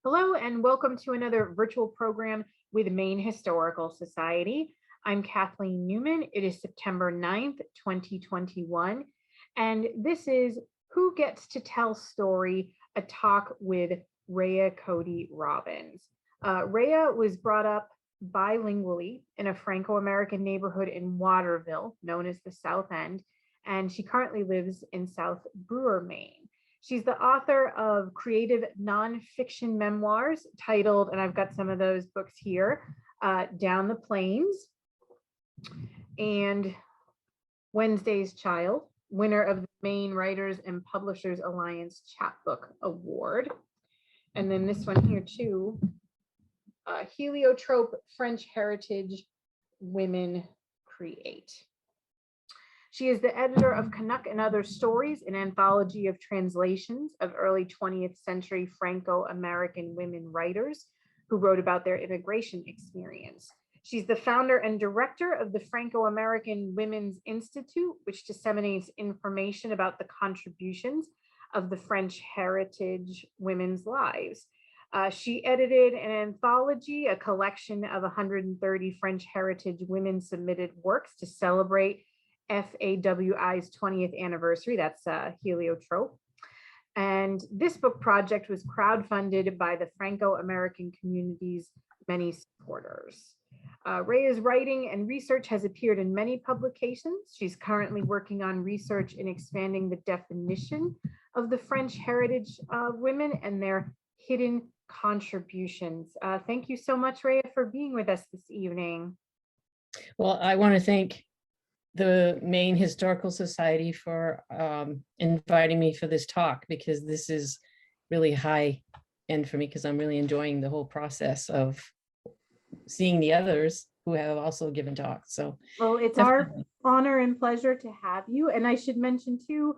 Hello and welcome to another virtual program with Maine Historical Society. I'm Kathleen Newman. It is September 9th, 2021, and this is Who Gets to Tell Story, a talk with Rhea Côté Robbins. Rhea was brought up bilingually in a Franco-American neighborhood in Waterville, known as the South End, and she currently lives in South Brewer, Maine. She's the author of creative nonfiction memoirs titled, and I've got some of those books here, Down the Plains and Wednesday's Child, winner of the Maine Writers and Publishers Alliance Chapbook Award. And then this one here too, Heliotrope French Heritage Women Create. She is the editor of Canuck and Other Stories, an anthology of translations of early 20th century Franco-American women writers who wrote about their immigration experience. She's the founder and director of the Franco-American Women's Institute, which disseminates information about the contributions of the French heritage women's lives. She edited an anthology, a collection of 130 French heritage women submitted works to celebrate FAWI's 20th anniversary. That's Heliotrope. And this book project was crowdfunded by the Franco-American community's many supporters. Rhea's writing and research has appeared in many publications. She's currently working on research in expanding the definition of the French heritage women and their hidden contributions. Thank you so much, Rhea, for being with us this evening. Well, I want to thank the Maine Historical Society for inviting me for this talk, because this is really high end for me, because I'm really enjoying the whole process of seeing the others who have also given talks. So, well, it's definitely our honor and pleasure to have you. And I should mention too,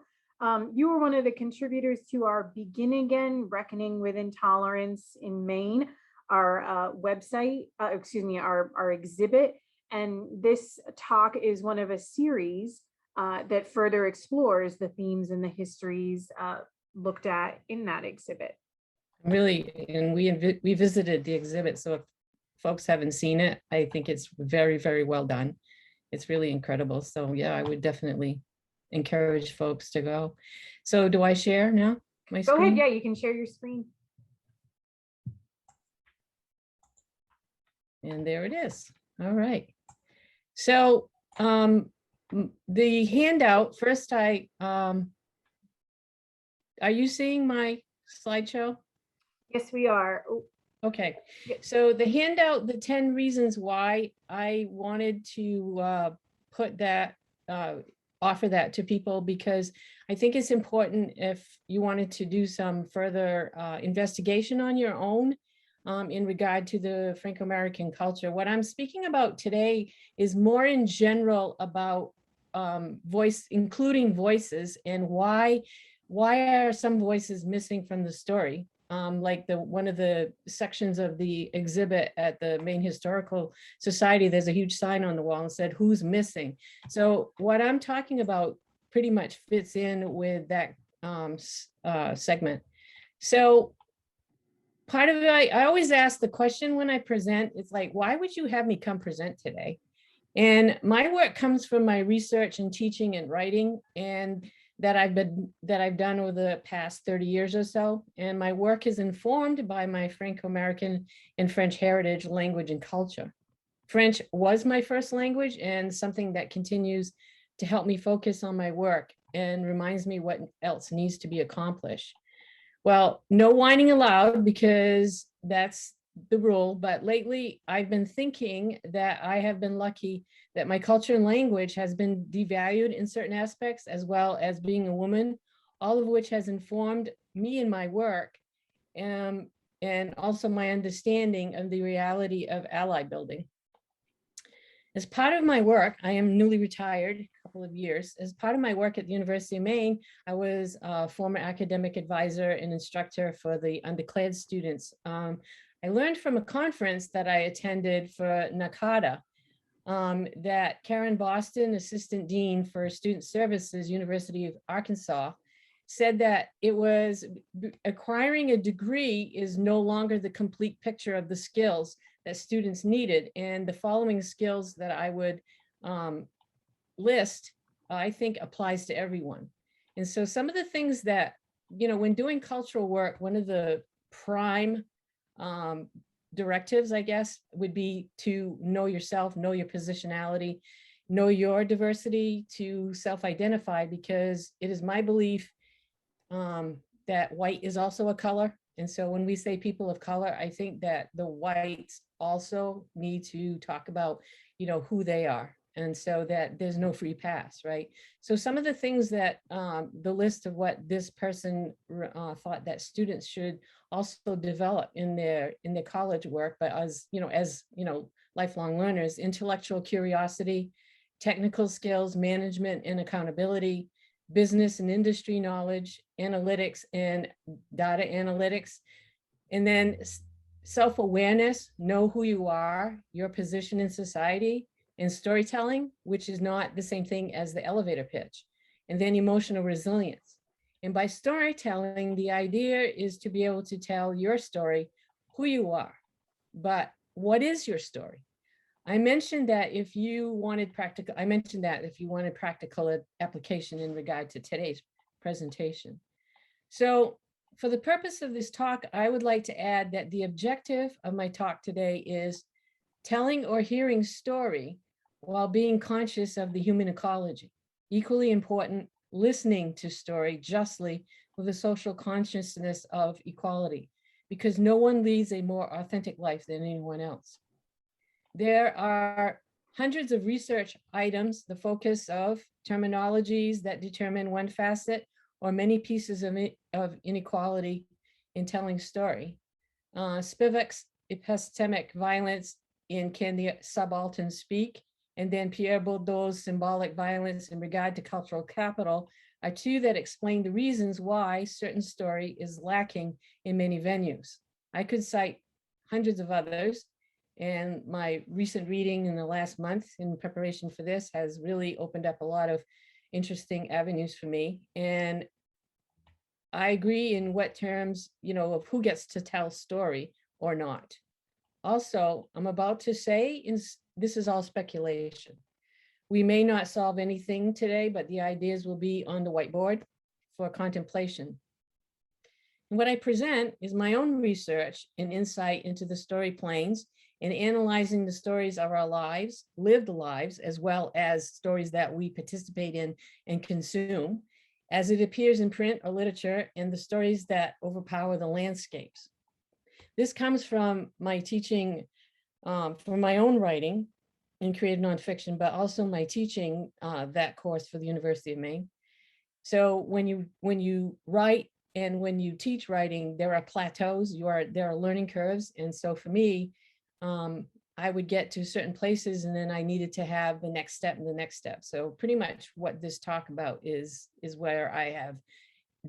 you were one of the contributors to our Begin Again, Reckoning with Intolerance in Maine, our website, our exhibit. And this talk is one of a series that further explores the themes and the histories looked at in that exhibit. Really, and we visited the exhibit, so if folks haven't seen it, I think it's very, very well done. It's really incredible. So yeah, I would definitely encourage folks to go. So do I share now my screen? Go ahead, yeah, you can share your screen. And there it is. All right. So the handout, first are you seeing my slideshow? Yes, we are. Okay, so the handout, the 10 reasons why I wanted to put that, offer that to people, because I think it's important if you wanted to do some further investigation on your own in regard to the Franco-American culture. What I'm speaking about today is more in general about including voices, and why are some voices missing from the story? Like one of the sections of the exhibit at the Maine Historical Society, there's a huge sign on the wall and said, "Who's missing?" So what I'm talking about pretty much fits in with that segment. So part of it, I always ask the question when I present, it's like, why would you have me come present today? And my work comes from my research and teaching and writing, and that I've done over the past 30 years or so. And my work is informed by my Franco-American and French heritage, language, and culture. French was my first language, and something that continues to help me focus on my work and reminds me what else needs to be accomplished. Well, no whining allowed, because that's the rule. But lately I've been thinking that I have been lucky that my culture and language has been devalued in certain aspects, as well as being a woman, all of which has informed me in my work, and also my understanding of the reality of ally building. As part of my work, I am newly retired, a couple of years. As part of my work at the University of Maine, I was a former academic advisor and instructor for the undeclared students. I learned from a conference that I attended for NACADA that Karen Boston, Assistant Dean for Student Services, University of Arkansas, said that it was acquiring a degree is no longer the complete picture of the skills that students needed. And the following skills that I would list, I think applies to everyone. And so some of the things that, when doing cultural work, one of the prime directives, I guess, would be to know yourself, know your positionality, know your diversity, to self-identify, because it is my belief that white is also a color. And so when we say people of color, I think that the whites also need to talk about, who they are. And so that there's no free pass, right? So some of the things that the list of what this person thought that students should also develop in their college work, but as lifelong learners: intellectual curiosity, technical skills, management and accountability, business and industry knowledge, analytics and data analytics, and then self-awareness, know who you are, your position in society, and storytelling, which is not the same thing as the elevator pitch, and then emotional resilience. And by storytelling, the idea is to be able to tell your story, who you are, but what is your story? I mentioned that if you wanted practical application in regard to today's presentation. So for the purpose of this talk, I would like to add that the objective of my talk today is telling or hearing story while being conscious of the human ecology. Equally important, listening to story justly with a social consciousness of equality, because no one leads a more authentic life than anyone else. There are hundreds of research items, the focus of terminologies that determine one facet or many pieces of inequality in telling story. Spivak's epistemic violence in Can the Subaltern Speak? And then Pierre Bourdieu's symbolic violence in regard to cultural capital are two that explain the reasons why certain story is lacking in many venues. I could cite hundreds of others, and my recent reading in the last month in preparation for this has really opened up a lot of interesting avenues for me. And I agree in what terms, of who gets to tell story or not. Also, I'm about to say, this is all speculation. We may not solve anything today, but the ideas will be on the whiteboard for contemplation. And what I present is my own research and insight into the story planes and analyzing the stories of our lives, lived lives, as well as stories that we participate in and consume, as it appears in print or literature, and the stories that overpower the landscapes. This comes from my teaching, from my own writing in creative nonfiction, but also my teaching that course for the University of Maine. So when you write and when you teach writing, there are plateaus, there are learning curves. And so for me, I would get to certain places and then I needed to have the next step and the next step. So pretty much what this talk about is where I have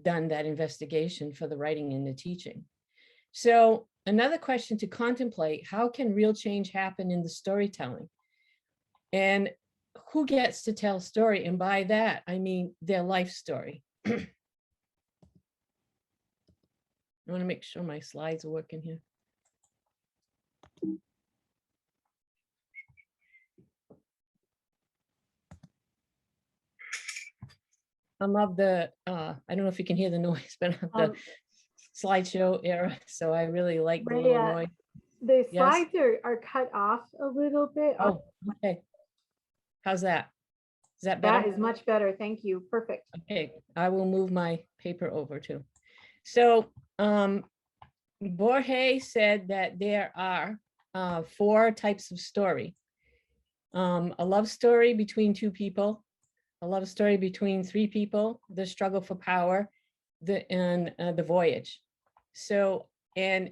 done that investigation for the writing and the teaching. So another question to contemplate: how can real change happen in the storytelling? And who gets to tell story? And by that, I mean their life story. I want to make sure my slides are working here. I'm of the, I don't know if you can hear the noise, but I'm the slideshow era. So I really like the little noise. The Yes? slides are cut off a little bit. Oh, okay. How's that? Is that better? That is much better. Thank you. Perfect. Okay, I will move my paper over too. So Borges said that there are 4 types of story. A love story between 2 people, a love story between 3 people, the struggle for power, and the voyage. So, and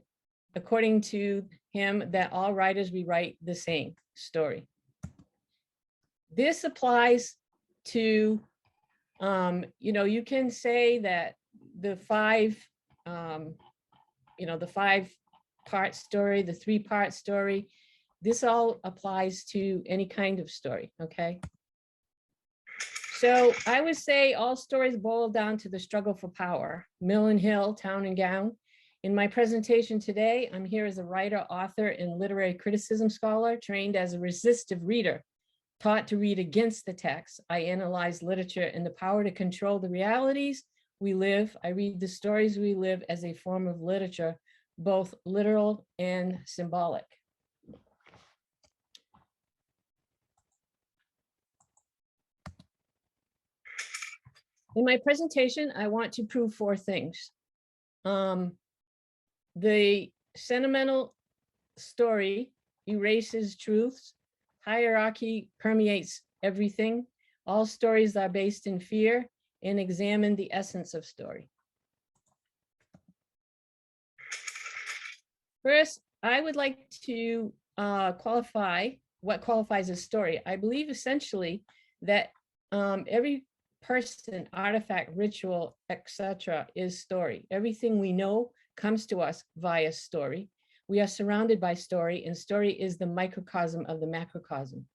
according to him, that all writers rewrite the same story. This applies to, you can say that the 5, the 5-part story, the 3-part story, this all applies to any kind of story, okay? So I would say all stories boil down to the struggle for power, mill and hill, town and gown. In my presentation today, I'm here as a writer, author, and literary criticism scholar, trained as a resistive reader, taught to read against the text. I analyze literature and the power to control the realities we live. I read the stories we live as a form of literature, both literal and symbolic. In my presentation, I want to prove 4 things. The sentimental story erases truths. Hierarchy permeates everything. All stories are based in fear, and examine the essence of story. First, I would like to qualify what qualifies as story. I believe essentially that every person, artifact, ritual, etc. is story. Everything we know comes to us via story. We are surrounded by story, and story is the microcosm of the macrocosm.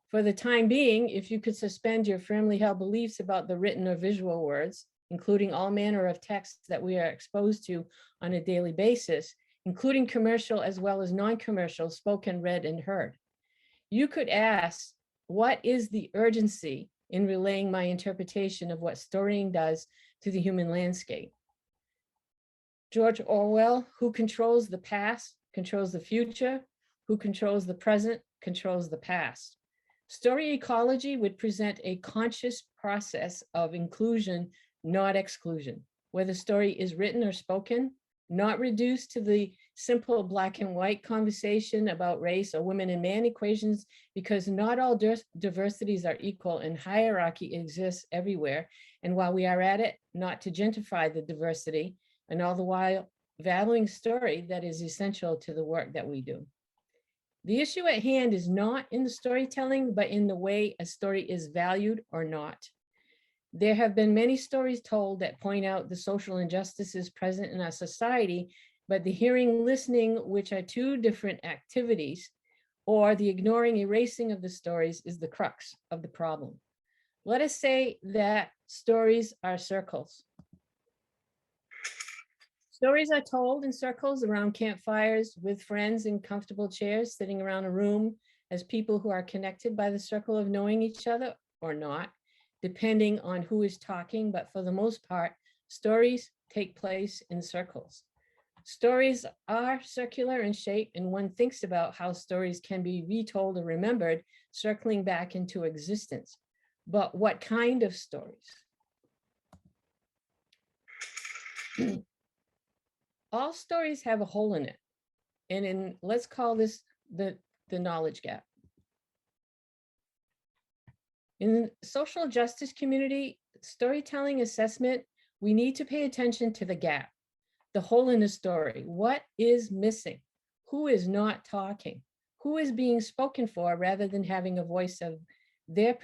For the time being, if you could suspend your firmly held beliefs about the written or visual words, including all manner of texts that we are exposed to on a daily basis, including commercial as well as non-commercial, spoken, read, and heard, you could ask, what is the urgency in relaying my interpretation of what storying does to the human landscape? George Orwell, who controls the past, controls the future, who controls the present, controls the past. Story ecology would present a conscious process of inclusion, not exclusion, whether story is written or spoken, not reduced to the simple black and white conversation about race or women and man equations, because not all diversities are equal and hierarchy exists everywhere. And while we are at it, not to gentrify the diversity, and all the while valuing story that is essential to the work that we do. The issue at hand is not in the storytelling, but in the way a story is valued or not. There have been many stories told that point out the social injustices present in our society, but the hearing, listening, which are 2 different activities, or the ignoring, erasing of the stories is the crux of the problem. Let us say that stories are circles. Stories are told in circles around campfires with friends in comfortable chairs, sitting around a room as people who are connected by the circle of knowing each other or not, depending on who is talking, but for the most part, stories take place in circles. Stories are circular in shape, and one thinks about how stories can be retold or remembered, circling back into existence. But what kind of stories? All stories have a hole in it. And let's call this the knowledge gap. In the social justice community, storytelling assessment, we need to pay attention to the gap, the hole in the story. What is missing? Who is not talking? Who is being spoken for rather than having a voice of their,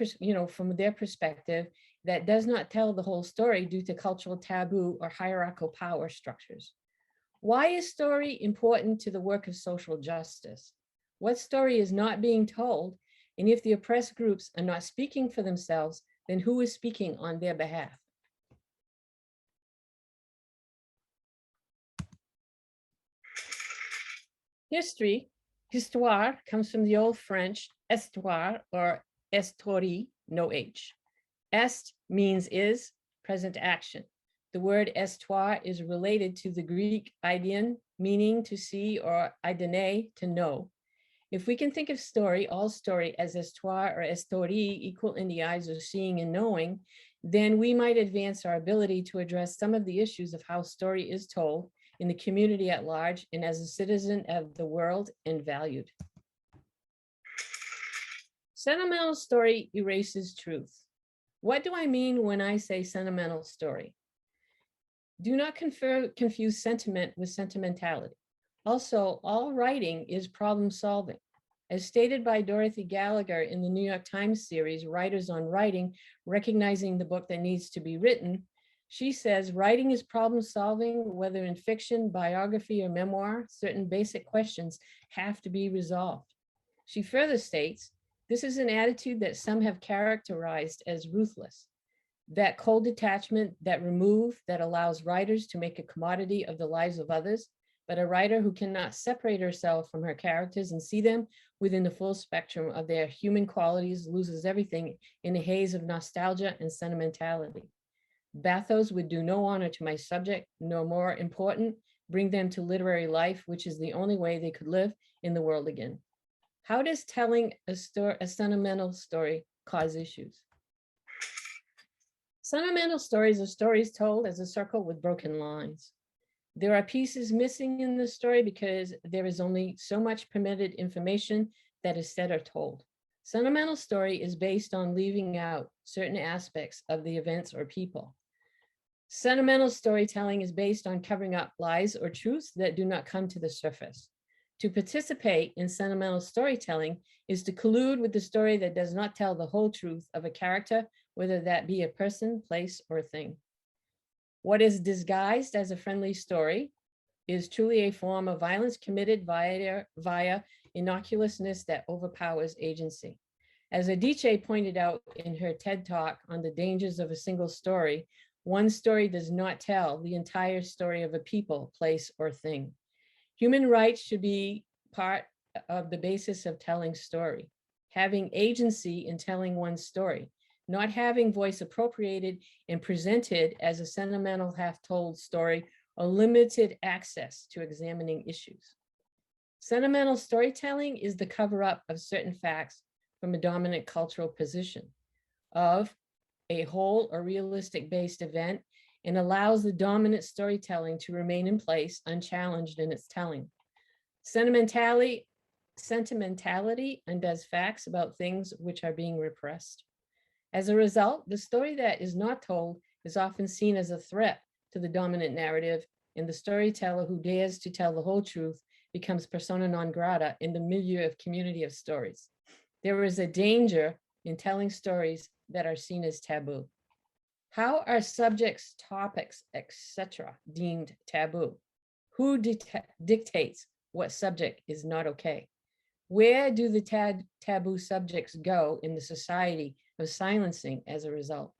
from their perspective that does not tell the whole story due to cultural taboo or hierarchical power structures? Why is story important to the work of social justice? What story is not being told? And if the oppressed groups are not speaking for themselves, then who is speaking on their behalf? History, histoire, comes from the old French histoire or histoire, no H. Est means is, present action. The word histoire is related to the Greek eidein, meaning to see, or eidene, to know. If we can think of story, all story, as histoire or histoire equal in the eyes of seeing and knowing, then we might advance our ability to address some of the issues of how story is told in the community at large and as a citizen of the world and valued. Sentimental story erases truth. What do I mean when I say sentimental story? Do not confuse sentiment with sentimentality. Also, all writing is problem solving. As stated by Dorothy Gallagher in the New York Times series, Writers on Writing, Recognizing the Book That Needs to Be Written, she says, writing is problem solving, whether in fiction, biography, or memoir, certain basic questions have to be resolved. She further states, This is an attitude that some have characterized as ruthless. That cold detachment, that remove, that allows writers to make a commodity of the lives of others, but a writer who cannot separate herself from her characters and see them within the full spectrum of their human qualities loses everything in a haze of nostalgia and sentimentality. Bathos would do no honor to my subject, nor more important, bring them to literary life, which is the only way they could live in the world again. How does telling a sentimental story cause issues? Sentimental stories are stories told as a circle with broken lines. There are pieces missing in the story because there is only so much permitted information that is said or told. Sentimental story is based on leaving out certain aspects of the events or people. Sentimental storytelling is based on covering up lies or truths that do not come to the surface. To participate in sentimental storytelling is to collude with the story that does not tell the whole truth of a character, whether that be a person, place, or thing. What is disguised as a friendly story is truly a form of violence committed via innocuousness that overpowers agency. As Adichie pointed out in her TED Talk on the dangers of a single story, one story does not tell the entire story of a people, place, or thing. Human rights should be part of the basis of telling story, having agency in telling one's story, not having voice appropriated and presented as a sentimental half-told story or limited access to examining issues. Sentimental storytelling is the cover-up of certain facts from a dominant cultural position of a whole or realistic-based event and allows the dominant storytelling to remain in place unchallenged in its telling. Sentimentality undoes facts about things which are being repressed. As a result, the story that is not told is often seen as a threat to the dominant narrative, and the storyteller who dares to tell the whole truth becomes persona non grata in the milieu of community of stories. There is a danger in telling stories that are seen as taboo. How are subjects, topics, etc. deemed taboo? Who dictates what subject is not okay? Where do the taboo subjects go in the society of silencing as a result?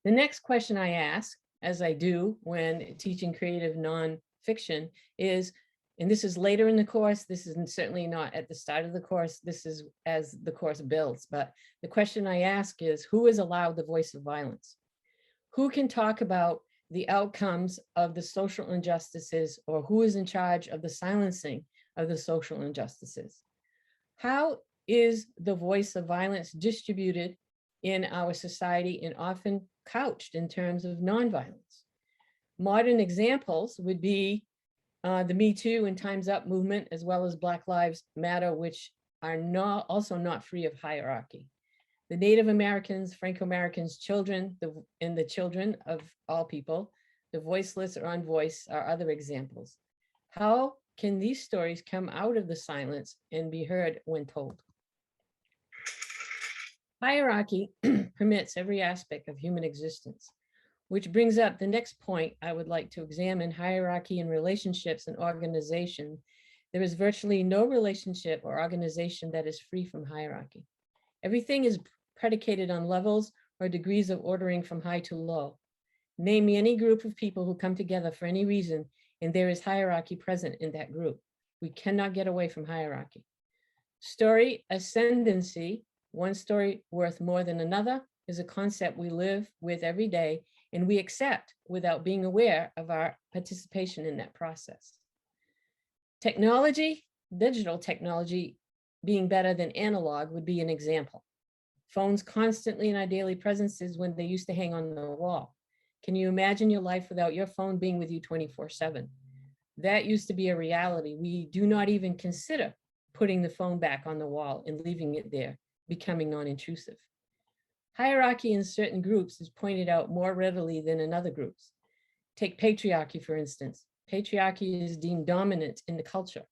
The next question I ask, as I do when teaching creative nonfiction, is, and this is later in the course, this is certainly not at the start of the course, this is as the course builds, but the question I ask is, who is allowed the voice of violence? Who can talk about the outcomes of the social injustices, or who is in charge of the silencing of the social injustices? How is the voice of violence distributed in our society and often couched in terms of nonviolence? Modern examples would be the Me Too and Time's Up movement, as well as Black Lives Matter, which are also not free of hierarchy. The Native Americans, Franco-Americans, children, and the children of all people, the voiceless or unvoiced are other examples. How can these stories come out of the silence and be heard when told? Hierarchy permits every aspect of human existence, which brings up the next point I would like to examine: hierarchy in relationships and organization. There is virtually no relationship or organization that is free from hierarchy. Everything is predicated on levels or degrees of ordering from high to low. Name me any group of people who come together for any reason, and there is hierarchy present in that group. We cannot get away from hierarchy. Story ascendancy, one story worth more than another, is a concept we live with every day, and we accept without being aware of our participation in that process. Technology, digital technology, being better than analog would be an example. Phones constantly in our daily presences when they used to hang on the wall. Can you imagine your life without your phone being with you 24/7? That used to be a reality. We do not even consider putting the phone back on the wall and leaving it there, becoming non-intrusive. Hierarchy in certain groups is pointed out more readily than in other groups. Take patriarchy, for instance. Patriarchy is deemed dominant in the culture,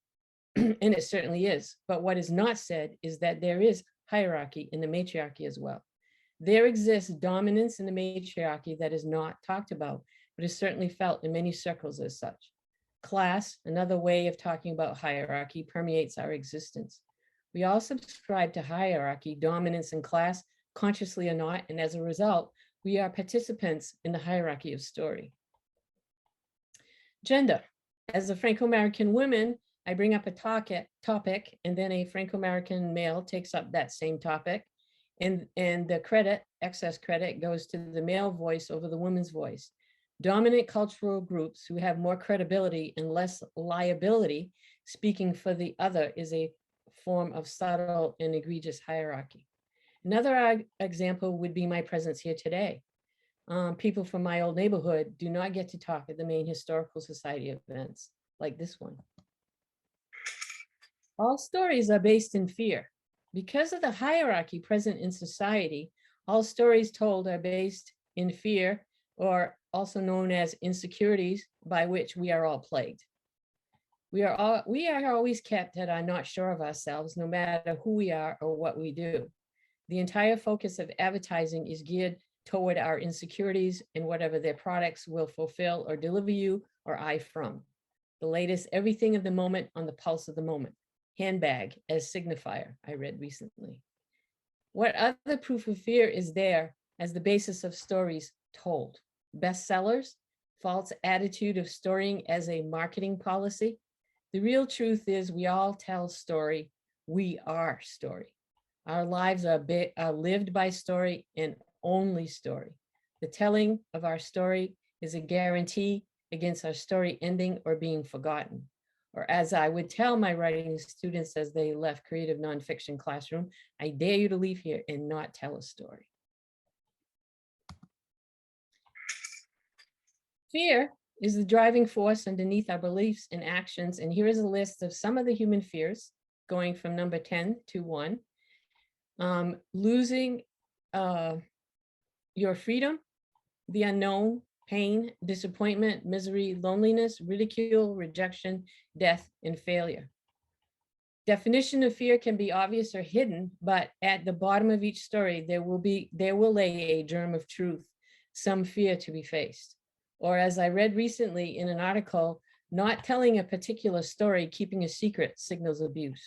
and it certainly is. But what is not said is that there is hierarchy in the matriarchy as well. There exists dominance in the matriarchy that is not talked about, but is certainly felt in many circles as such. Class, another way of talking about hierarchy, permeates our existence. We all subscribe to hierarchy, dominance, and class, consciously or not, and as a result, we are participants in the hierarchy of story. Gender. As a Franco-American woman, I bring up a topic, and then a Franco-American male takes up that same topic, and the credit, excess credit, goes to the male voice over the woman's voice. Dominant cultural groups who have more credibility and less liability speaking for the other is a form of subtle and egregious hierarchy. Another example would be my presence here today. People from my old neighborhood do not get to talk at the Maine Historical Society events like this one. All stories are based in fear. Because of the hierarchy present in society, all stories told are based in fear, or also known as insecurities, by which we are all plagued. We are always kept at our not sure of ourselves, no matter who we are or what we do. The entire focus of advertising is geared toward our insecurities and whatever their products will fulfill or deliver you or I from. The latest everything of the moment on the pulse of the moment. Handbag as signifier, I read recently. What other proof of fear is there as the basis of stories told? Bestsellers, false attitude of storying as a marketing policy. The real truth is we all tell story. We are story. Our lives are lived by story and only story. The telling of our story is a guarantee against our story ending or being forgotten. Or as I would tell my writing students as they left creative nonfiction classroom, I dare you to leave here and not tell a story. Fear is the driving force underneath our beliefs and actions. And here is a list of some of the human fears, going from number 10 to 1. Losing your freedom, the unknown, pain, disappointment, misery, loneliness, ridicule, rejection, death, and failure. Definition of fear can be obvious or hidden, but at the bottom of each story, there will lay a germ of truth, some fear to be faced. Or as I read recently in an article, not telling a particular story, keeping a secret, signals abuse.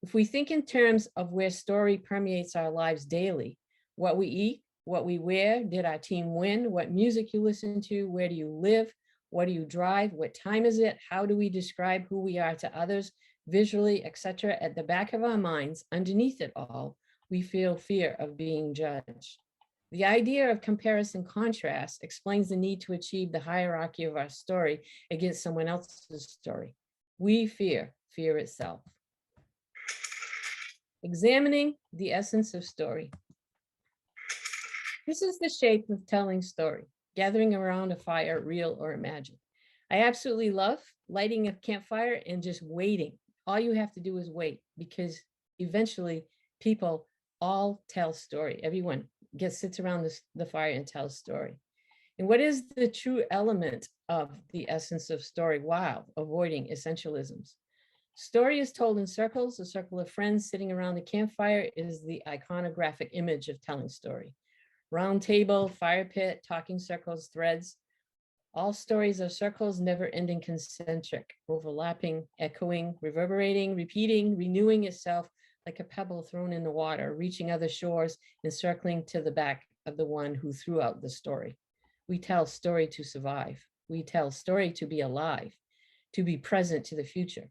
If we think in terms of where story permeates our lives daily, what we eat, what we wear, did our team win, what music you listen to, where do you live, what do you drive, what time is it, how do we describe who we are to others, visually, etc., at the back of our minds, underneath it all, we feel fear of being judged. The idea of comparison contrast explains the need to achieve the hierarchy of our story against someone else's story. We fear fear itself. Examining the essence of story. This is the shape of telling story, gathering around a fire, real or imagined. I absolutely love lighting a campfire and just waiting. All you have to do is wait, because eventually people all tell story. Everyone sits around the fire and tells story. And what is the true element of the essence of story while avoiding essentialisms? Story is told in circles. A circle of friends sitting around the campfire is the iconographic image of telling story. Round table, fire pit, talking circles, threads. All stories are circles, never ending, concentric, overlapping, echoing, reverberating, repeating, renewing itself like a pebble thrown in the water, reaching other shores and circling to the back of the one who threw out the story. We tell story to survive. We tell story to be alive, to be present to the future.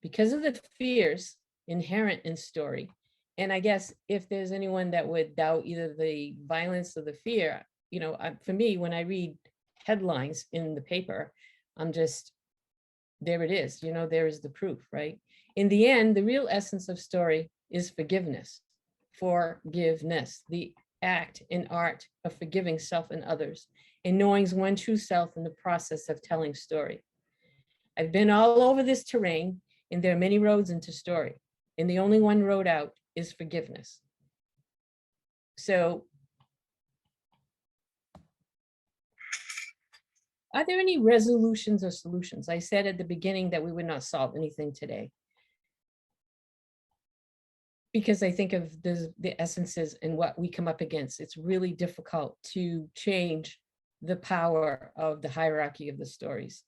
Because of the fears inherent in story, and I guess if there's anyone that would doubt either the violence or the fear, for me, when I read headlines in the paper, I'm just, there it is, there is the proof, right? In the end, the real essence of story is forgiveness. Forgiveness, the act and art of forgiving self and others, and knowing one true self in the process of telling story. I've been all over this terrain, and there are many roads into story, and the only one road out is forgiveness. So, are there any resolutions or solutions? I said at the beginning that we would not solve anything today, because I think of the essences and what we come up against. It's really difficult to change the power of the hierarchy of the stories.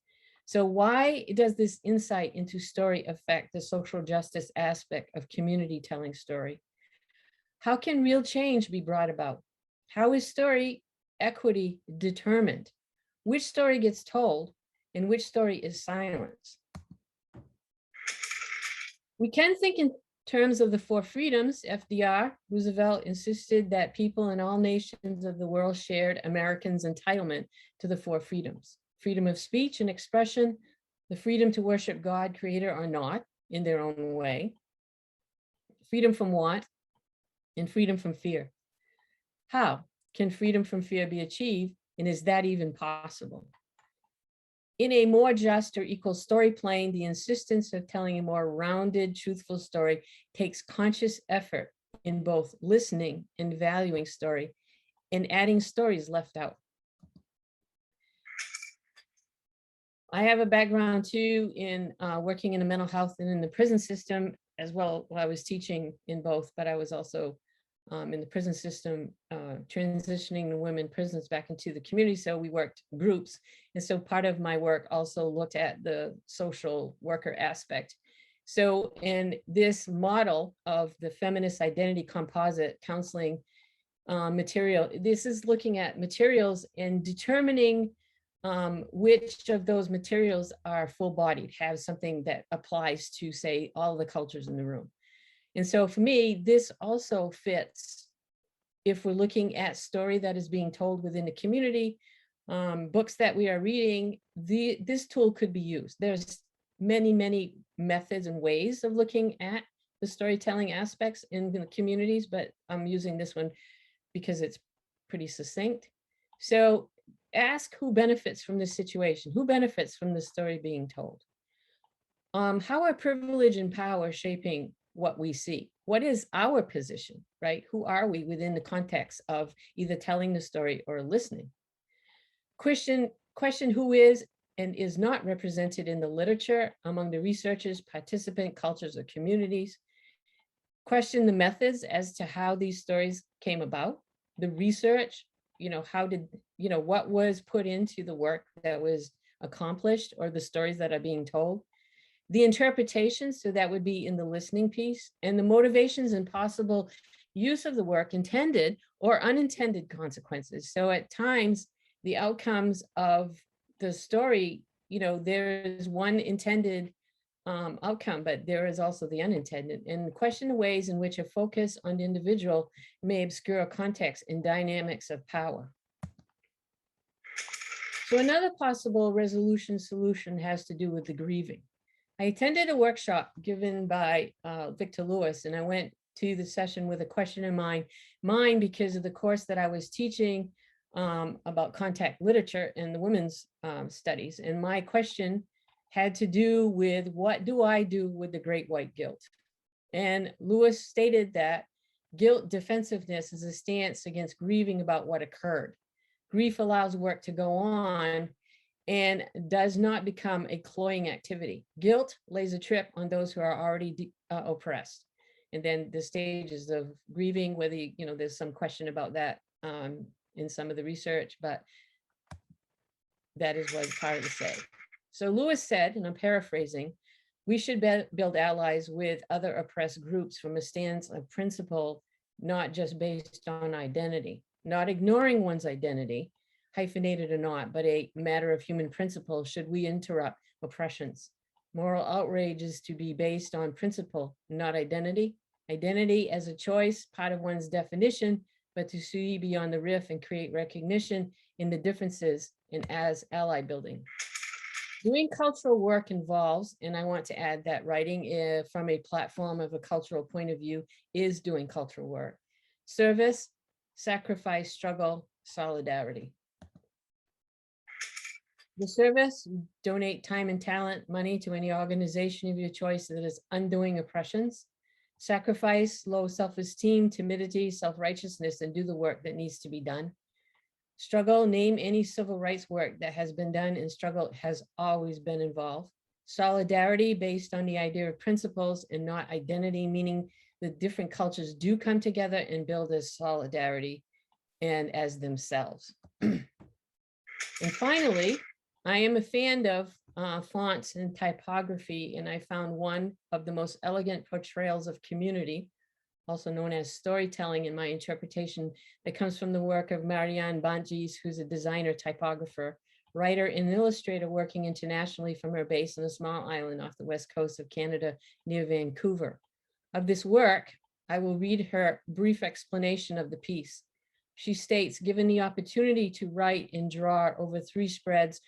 So why does this insight into story affect the social justice aspect of community telling story? How can real change be brought about? How is story equity determined? Which story gets told and which story is silenced? We can think in terms of the four freedoms. FDR, Roosevelt insisted that people in all nations of the world shared Americans' entitlement to the four freedoms: freedom of speech and expression, the freedom to worship God, creator or not, in their own way, freedom from want, and freedom from fear. How can freedom from fear be achieved, and is that even possible? In a more just or equal story plane, the insistence of telling a more rounded, truthful story takes conscious effort in both listening and valuing story and adding stories left out. I have a background too in working in the mental health and in the prison system as well. I was teaching in both, but I was also in the prison system, transitioning the women prisoners back into the community. So we worked groups. And so part of my work also looked at the social worker aspect. So in this model of the feminist identity composite counseling material, this is looking at materials and determining which of those materials are full-bodied, have something that applies to, say, all the cultures in the room. And so for me, this also fits if we're looking at story that is being told within the community, books that we are reading, this tool could be used. There's many, many methods and ways of looking at the storytelling aspects in the communities, but I'm using this one because it's pretty succinct. So ask who benefits from this situation, who benefits from the story being told. How are privilege and power shaping what we see? What is our position, right? Who are we within the context of either telling the story or listening? Question who is and is not represented in the literature among the researchers, participant cultures, or communities. Question the methods as to how these stories came about, the research, how did, what was put into the work that was accomplished or the stories that are being told. The interpretations, so that would be in the listening piece, and the motivations and possible use of the work, intended or unintended consequences. So at times, the outcomes of the story, there is one intended outcome, but there is also the unintended. And question the ways in which a focus on the individual may obscure context and dynamics of power. So another possible resolution solution has to do with the grieving. I attended a workshop given by Victor Lewis, and I went to the session with a question in mind because of the course that I was teaching about contact literature and the women's studies. And my question had to do with, what do I do with the great white guilt? And Lewis stated that guilt defensiveness is a stance against grieving about what occurred. Grief allows work to go on and does not become a cloying activity. Guilt lays a trip on those who are already oppressed. And then the stages of grieving, whether, there's some question about that in some of the research, but that is what part of the say. So Lewis said, and I'm paraphrasing, we should build allies with other oppressed groups from a stance of principle, not just based on identity, not ignoring one's identity, hyphenated or not, but a matter of human principle. Should we interrupt oppressions? Moral outrage is to be based on principle, not identity. Identity as a choice, part of one's definition, but to see beyond the rift and create recognition in the differences and as ally building. Doing cultural work involves, and I want to add that writing from a platform of a cultural point of view is doing cultural work. Service, sacrifice, struggle, solidarity. The service, donate time and talent, money to any organization of your choice that is undoing oppressions. Sacrifice, low self-esteem, timidity, self-righteousness, and do the work that needs to be done. Struggle, name any civil rights work that has been done, and struggle has always been involved. Solidarity, based on the idea of principles and not identity, meaning that different cultures do come together and build a solidarity and as themselves. And finally, I am a fan of fonts and typography, and I found one of the most elegant portrayals of community, also known as storytelling in my interpretation, that comes from the work of Marianne Bantjes, who's a designer, typographer, writer, and illustrator working internationally from her base on a small island off the west coast of Canada near Vancouver. Of this work, I will read her brief explanation of the piece. She states, given the opportunity to write and draw over 3 spreads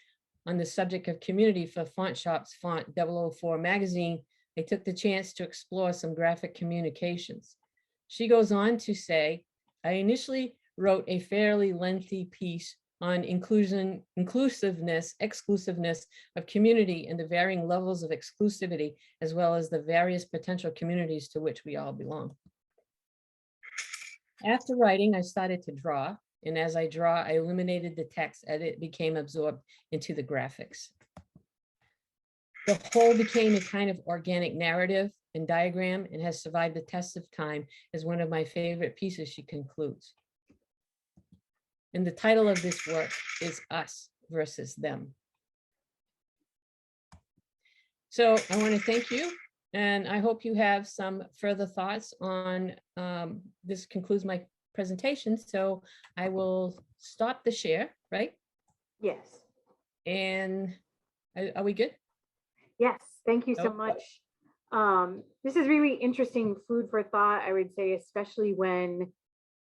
on the subject of community for Font Shop's Font 004 magazine, I took the chance to explore some graphic communications. She goes on to say, I initially wrote a fairly lengthy piece on inclusiveness, exclusiveness of community and the varying levels of exclusivity, as well as the various potential communities to which we all belong. After writing, I started to draw, and as I draw, I eliminated the text as it became absorbed into the graphics. The whole became a kind of organic narrative and diagram and has survived the test of time as one of my favorite pieces, she concludes. And the title of this work is Us versus Them. So I want to thank you, and I hope you have some further thoughts on, this concludes my presentation. So I will stop the share, right? Yes. And are we good? Yes. Thank you so Okay. much. This is really interesting food for thought, I would say, especially when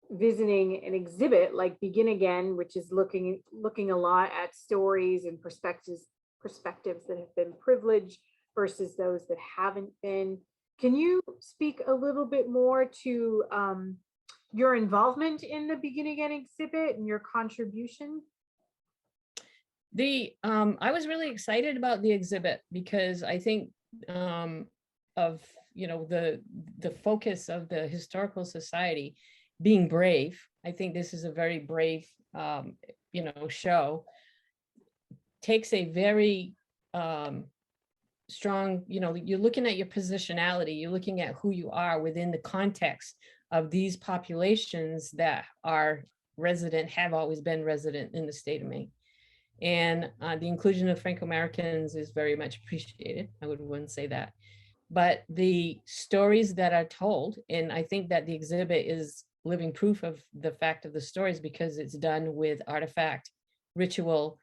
visiting an exhibit like Begin Again, which is looking a lot at stories and perspectives that have been privileged versus those that haven't been. Can you speak a little bit more to your involvement in the Begin Again exhibit and your contribution? I was really excited about the exhibit because I think of, you know, the focus of the Historical Society being brave. I think this is a very brave, you know, show. Takes a very strong, you know, you're looking at your positionality, you're looking at who you are within the context of these populations that are resident, have always been resident in the state of Maine. And the inclusion of Franco-Americans is very much appreciated. I wouldn't say that. But the stories that are told, and I think that the exhibit is living proof of the fact of the stories because it's done with artifact, ritual,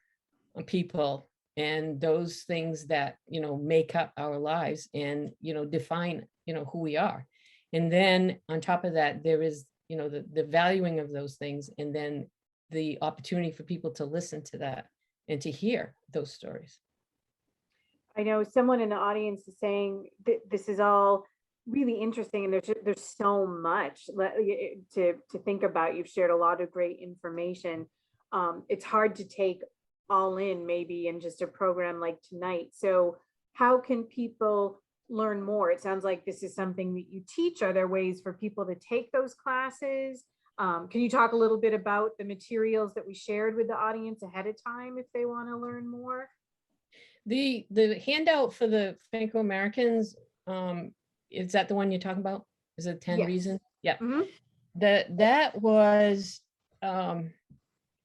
people, and those things that, you know, make up our lives and, you know, define, you know, who we are. And then on top of that, there is, you know, the valuing of those things, and then the opportunity for people to listen to that and to hear those stories. I know someone in the audience is saying that this is all really interesting, and there's so much to think about. You've shared a lot of great information. It's hard to take all in maybe in just a program like tonight. So how can people learn more? It sounds like this is something that you teach. Are there ways for people to take those classes? Can you talk a little bit about the materials that we shared with the audience ahead of time if they want to learn more? The handout for the Franco-Americans, is that the one you're talking about? Is it 10 Yes. reasons? Yeah. Mm-hmm. That was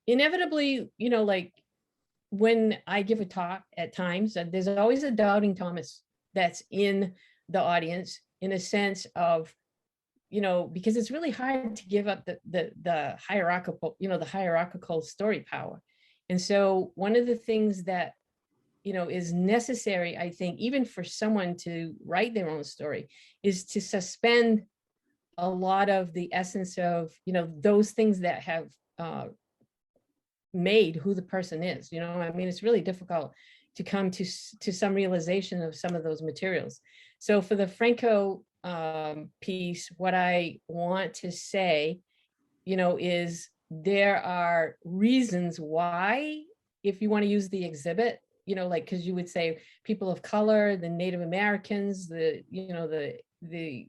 inevitably, you know, like when I give a talk at times, there's always a doubting Thomas that's in the audience, in a sense of, you know, because it's really hard to give up the hierarchical, you know, the hierarchical story power. And so one of the things that, you know, is necessary, I think, even for someone to write their own story, is to suspend a lot of the essence of, you know, those things that have made who the person is. You know, I mean, it's really difficult to come to some realization of some of those materials. So for the Franco piece, what I want to say, you know, is there are reasons why, if you want to use the exhibit, you know, like, because you would say people of color, the Native Americans, the, you know, the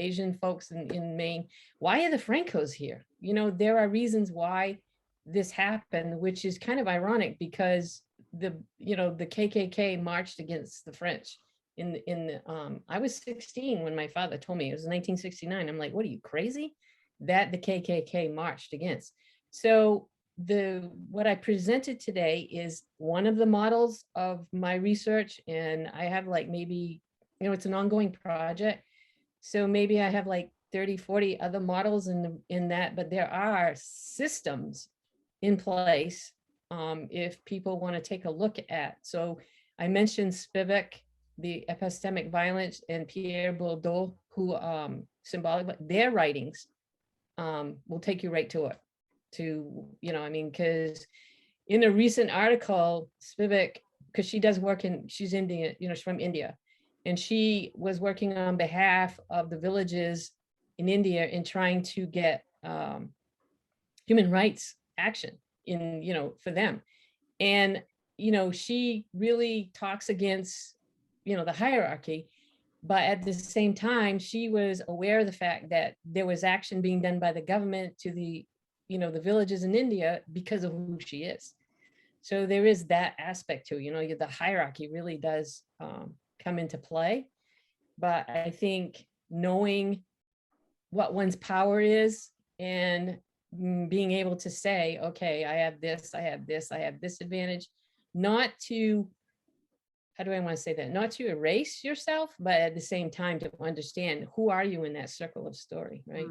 Asian folks in Maine, why are the Francos here? You know, there are reasons why this happened, which is kind of ironic because you know, the KKK marched against the French I was 16 when my father told me. It was 1969. I'm like, what are you, crazy? That the KKK marched against. So what I presented today is one of the models of my research, and I have like maybe, it's an ongoing project. So maybe I have like 30, 40 other models in that, but there are systems in place if people want to take a look at. So I mentioned Spivak, the epistemic violence, and Pierre Bourdieu, who symbolic, their writings will take you right to it. Because in a recent article, Spivak, because she does work she's Indian, she's from India, and she was working on behalf of the villages in India in trying to get human rights action for them. And, she really talks against, the hierarchy, but at the same time, she was aware of the fact that there was action being done by the government to the villages in India because of who she is. So there is that aspect to, the hierarchy really does come into play. But I think knowing what one's power is and being able to say, okay, I have this, I have this, I have this advantage, not to, how do I want to say that? Not to erase yourself, but at the same time to understand who are you in that circle of story, right?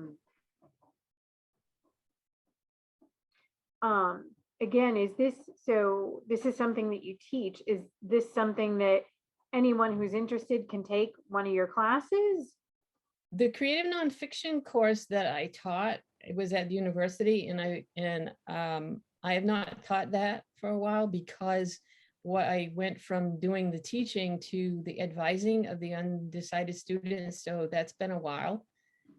Again, this is something that you teach. Is this something that anyone who's interested can take one of your classes? The creative nonfiction course that I taught, it was at the university, and I have not taught that for a while because I went from doing the teaching to the advising of the undecided students. So that's been a while,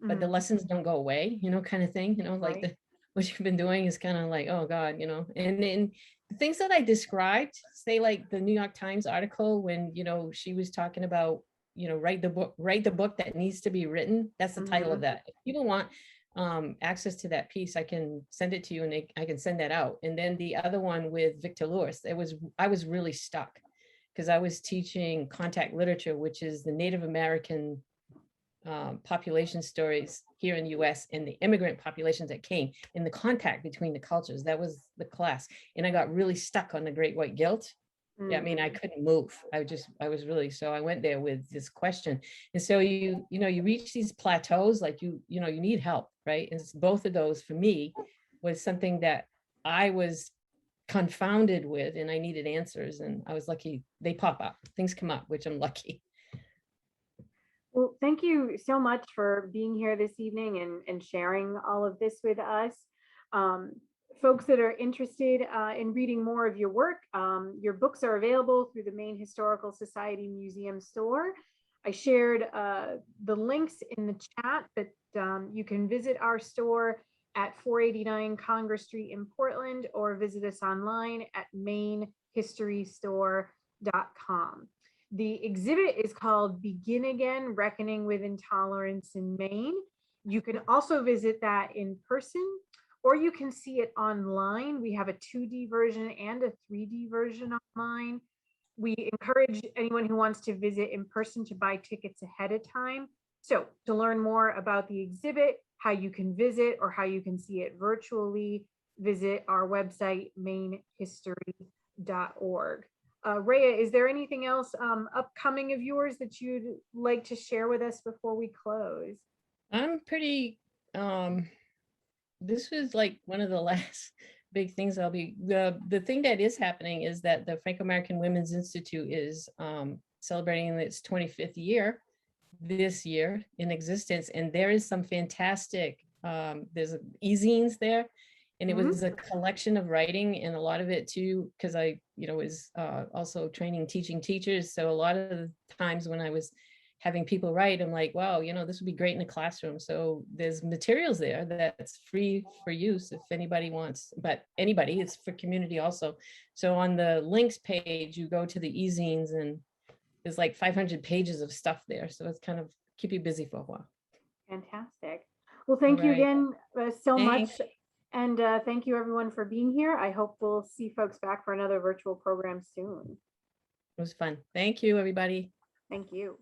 but the lessons don't go away, kind of thing, like right. what you've been doing is kind of like, oh God, and then the things that I described, say like the New York Times article when, she was talking about, write the book that needs to be written. That's the title of that. If people want access to that piece, I can send it to you and I can send that out. And then the other one with Victor Lewis, I was really stuck because I was teaching contact literature, which is the Native American population stories here in the US and the immigrant populations that came in the contact between the cultures. That was the class. And I got really stuck on the Great White Guilt. Yeah, I mean, I couldn't move. I was really, so I went there with this question. And so you reach these plateaus, like you need help, right? And both of those for me was something that I was confounded with and I needed answers. And I was lucky they pop up, things come up, which I'm lucky. Well, thank you so much for being here this evening and sharing all of this with us. Folks that are interested in reading more of your work, your books are available through the Maine Historical Society Museum store. I shared the links in the chat, but you can visit our store at 489 Congress Street in Portland or visit us online at mainhistorystore.com. The exhibit is called Begin Again, Reckoning with Intolerance in Maine. You can also visit that in person, or you can see it online. We have a 2D version and a 3D version online. We encourage anyone who wants to visit in person to buy tickets ahead of time. So to learn more about the exhibit, how you can visit, or how you can see it virtually, visit our website, mainhistory.org. Rhea, is there anything else upcoming of yours that you'd like to share with us before we close? I'm pretty, this was like one of the last big things the thing that is happening is that the Franco-American Women's Institute is celebrating its 25th year this year in existence. And there is some fantastic, there's e-zines there. And it was a collection of writing, and a lot of it too, because I, was also teaching teachers. So a lot of the times when I was having people write, I'm like, wow, this would be great in a classroom. So there's materials there that's free for use if anybody wants, but it's for community also. So on the links page, you go to the e-zines and there's like 500 pages of stuff there. So it's kind of keep you busy for a while. Fantastic. Well, thank you again so much. And thank you everyone for being here. I hope we'll see folks back for another virtual program soon. It was fun. Thank you, everybody. Thank you.